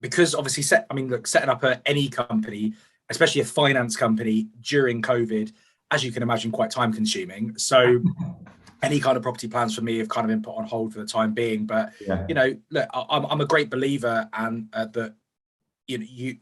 because obviously setting up any company, especially a finance company during COVID, as you can imagine, quite time consuming. So any kind of property plans for me have kind of been put on hold for the time being. But, look, I'm a great believer and that, you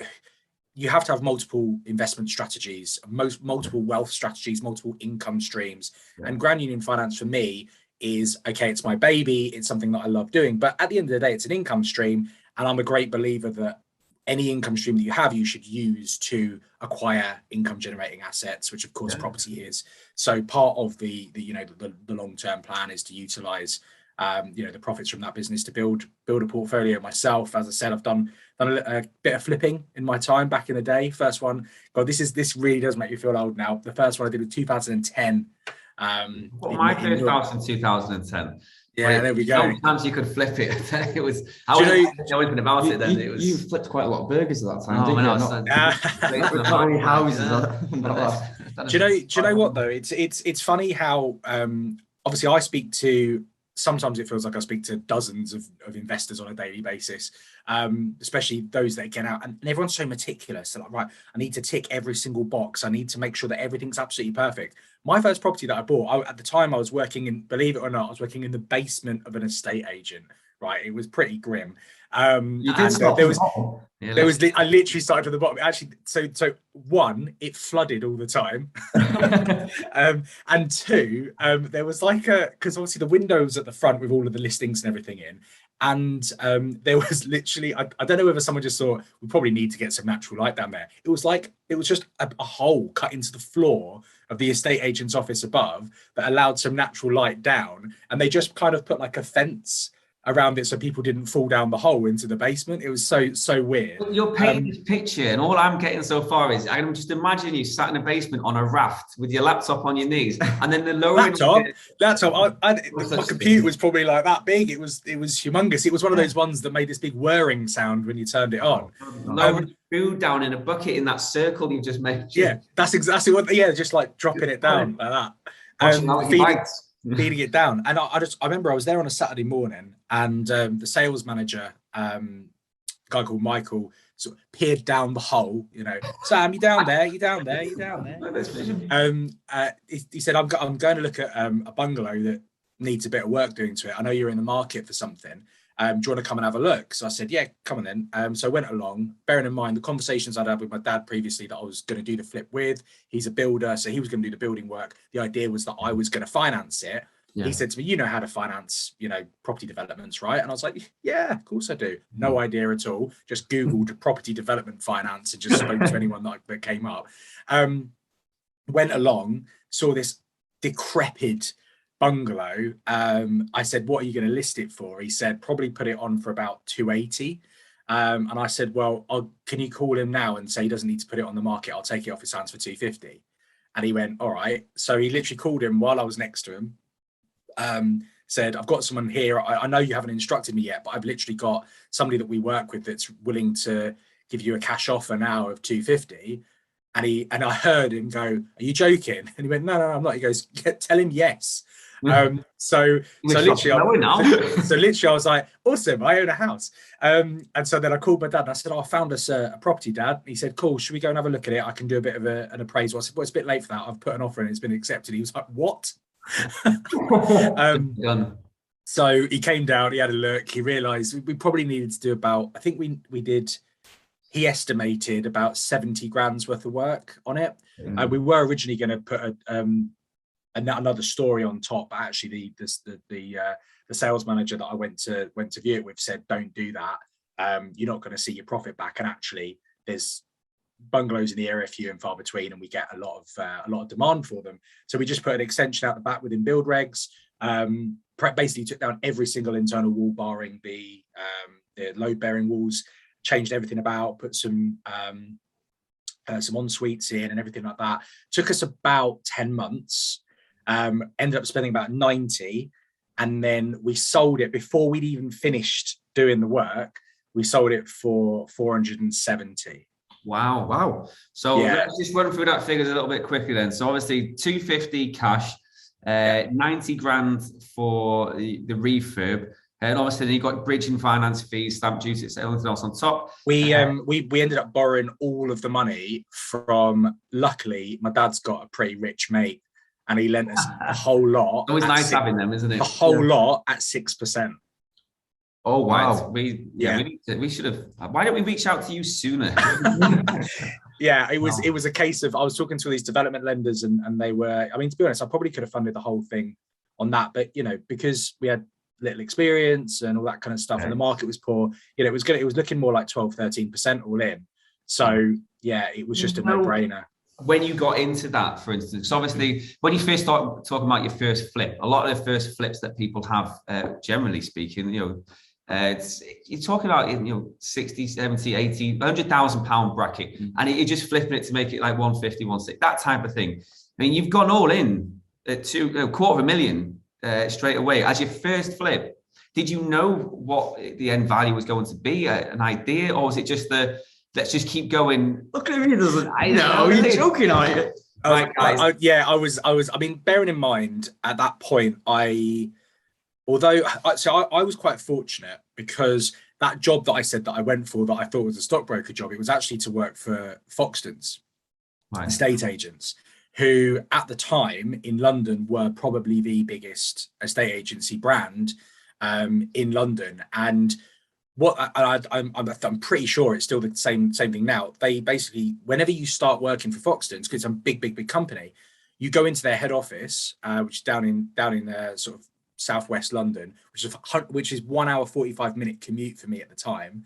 have to have multiple investment strategies, multiple wealth strategies, multiple income streams. Yeah. And Grand Union Finance for me is, okay, it's my baby. It's something that I love doing. But at the end of the day, it's an income stream. And I'm a great believer that any income stream that you have, you should use to acquire income generating assets, which of course property is. So part of the long-term plan is to utilize the profits from that business to build a portfolio myself. As I said, I've done a bit of flipping in my time back in the day. First one, God, this really does make me feel old now. The first one I did was 2010. My first house in 2010. Yeah, there we go. Sometimes you could flip it. It was. I didn't know anything about it then. You flipped quite a lot of burgers at that time. Oh, didn't you? Not many houses. Do you know what though? It's funny how obviously I speak to. Sometimes it feels like I speak to dozens of investors on a daily basis, especially those that get out, and everyone's so meticulous. They're like, right, I need to tick every single box. I need to make sure that everything's absolutely perfect. My first property that I bought, at the time I was working in, believe it or not, I was working in the basement of an estate agent. Right, it was pretty grim. You did start there was I literally started from the bottom. Actually, so one, it flooded all the time, and two, there was because obviously the windows at the front with all of the listings and everything in, and there was literally I don't know whether someone just thought we probably need to get some natural light down there. It was just a hole cut into the floor of the estate agent's office above that allowed some natural light down, and they just kind of put like a fence around it so people didn't fall down the hole into the basement. It was so weird. You're painting this picture, and all I'm getting so far is I can just imagine you sat in a basement on a raft with your laptop on your knees, and then the lower laptop. My computer was probably like that big. It was humongous. It was one of those ones that made this big whirring sound when you turned it on. Food down in a bucket in that circle you just made. Yeah, that's exactly what. Yeah, just like dropping it down like that. Feeding it down. And I remember I was there on a Saturday morning, and the sales manager, a guy called Michael, sort of peered down the hole, Sam, you down there? You down there? You down there? He said, I'm going to look at a bungalow that needs a bit of work doing to it. I know you're in the market for something. Do you want to come and have a look? So I said, yeah, come on then. So I went along, bearing in mind the conversations I'd had with my dad previously that I was going to do the flip with. He's a builder, so he was going to do the building work. The idea was that I was going to finance it. Yeah. He said to me, you know how to finance, property developments, right? And I was like, yeah, of course I do. No idea at all. Just Googled property development finance and just spoke to anyone that came up. Went along, saw this decrepit bungalow. I said, what are you going to list it for? He said, probably put it on for about 280. And I said, well, can you call him now and say he doesn't need to put it on the market? I'll take it off his hands for 250. And he went, all right. So he literally called him while I was next to him. Said, I've got someone here. I know you haven't instructed me yet, but I've literally got somebody that we work with that's willing to give you a cash offer now of 250. And I heard him go, are you joking? And he went, no, I'm not. He goes, tell him yes. So literally I was like, awesome, I own a house. And so then I called my dad and I said, I found us a property, Dad. He said, cool, should we go and have a look at it? I can do a bit of an appraisal. I said, well, it's a bit late for that. I've put an offer and it's been accepted. He was like, what? So he came down, he had a look, he realized we probably needed to do about, I think he estimated about 70 grand's worth of work on it. We were originally going to put another story on top, but actually the sales manager that I went to view it with said, don't do that. You're not going to see your profit back. And actually there's bungalows in the area few and far between, and we get a lot of demand for them. So we just put an extension out the back within build regs. Basically took down every single internal wall barring the load bearing walls, changed everything about, put some en-suites in and everything like that. Took us about 10 months. Ended up spending about 90, and then we sold it before we'd even finished doing the work. We sold it for 470. Wow. So let's just run through that figures a little bit quickly then. So obviously 250 cash, 90 grand for the refurb. And obviously, then you got bridging finance fees, stamp duty, everything else on top. We ended up borrowing all of the money from. Luckily, my dad's got a pretty rich mate, and he lent us the whole lot. Always nice having them, isn't it? The whole lot at 6%. Oh wow! Right. We should have. Why don't we reach out to you sooner? Yeah, it was a case of I was talking to these development lenders, and they were. I mean, to be honest, I probably could have funded the whole thing on that, but because we had little experience and all that kind of stuff, and the market was poor, it was good. It was looking more like 12-13% all in. So yeah, it was just a no-brainer. When you got into that, for instance, obviously when you first start talking about your first flip, a lot of the first flips that people have, generally speaking, you're talking about 60, 70, 80, 100,000 pound bracket, and you're just flipping it to make it like 150, 160, that type of thing. I mean, you've gone all in at $250,000 straight away as your first flip. Did you know what the end value was going to be, an idea, or was it just let's just keep going? Look at me, doesn't I know? You're joking, are you? Right, guys. I was. I mean, bearing in mind at that point, I was quite fortunate because that job that I said that I went for, that I thought was a stockbroker job, it was actually to work for Foxtons, estate agents, who at the time in London were probably the biggest estate agency brand in London. And I'm pretty sure it's still the same thing now. They basically, whenever you start working for Foxtons, because it's a big company, you go into their head office, which is down in sort of southwest London, which is 1 hour 45-minute commute for me at the time.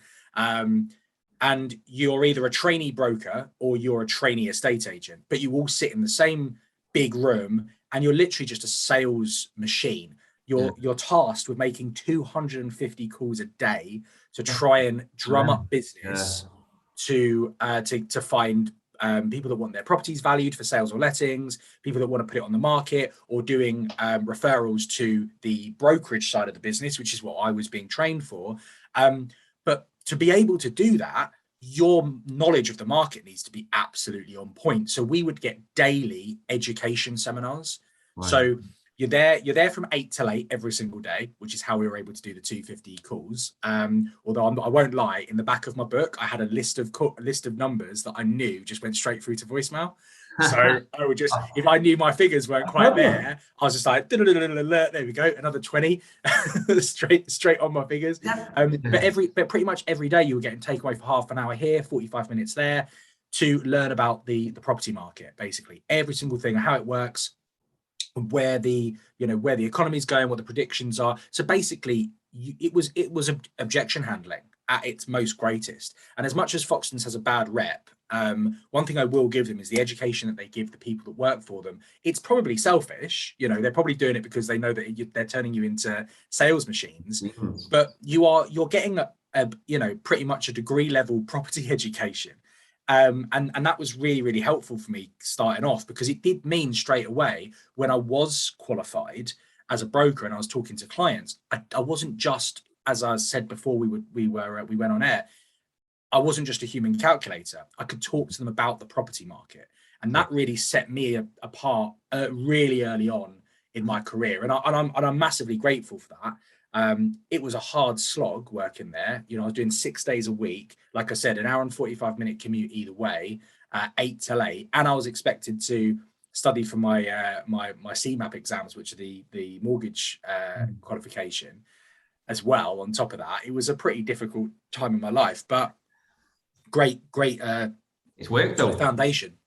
And you're either a trainee broker or you're a trainee estate agent, but you all sit in the same big room, and you're literally just a sales machine. You're tasked with making 250 calls a day to try and drum up business to find people that want their properties valued for sales or lettings, people that want to put it on the market, or doing referrals to the brokerage side of the business, which is what I was being trained for. But to be able to do that, your knowledge of the market needs to be absolutely on point. So we would get daily education seminars. Right. So you're there from 8 till 8 every single day, which is how we were able to do the 250 calls. Although I won't lie, in the back of my book, I had a list of numbers that I knew just went straight through to voicemail. So I would just, if I knew my figures weren't quite there, I was just like, there we go, another 20 straight on my figures. But pretty much every day you were getting takeaway for half an hour here, 45 minutes there, to learn about the property market, basically every single thing, how it works, where the economy is going, what the predictions are. So basically it was objection handling at its most greatest. And as much as Foxtons has a bad rep, one thing I will give them is the education that they give the people that work for them. It's probably selfish, they're probably doing it because they know that they're turning you into sales machines, but you're getting a pretty much a degree level property education. And that was really, really helpful for me starting off, because it did mean straight away when I was qualified as a broker and I was talking to clients, I wasn't just, as I said before we went on air, I wasn't just a human calculator. I could talk to them about the property market, and that really set me apart really early on in my career. And I'm massively grateful for that. It was a hard slog working there. I was doing 6 days a week, like I said, an hour and 45-minute commute either way, 8 till 8, and I was expected to study for my my CMAP exams, which are the mortgage qualification as well. On top of that, it was a pretty difficult time in my life, but great it's worked though. Foundation.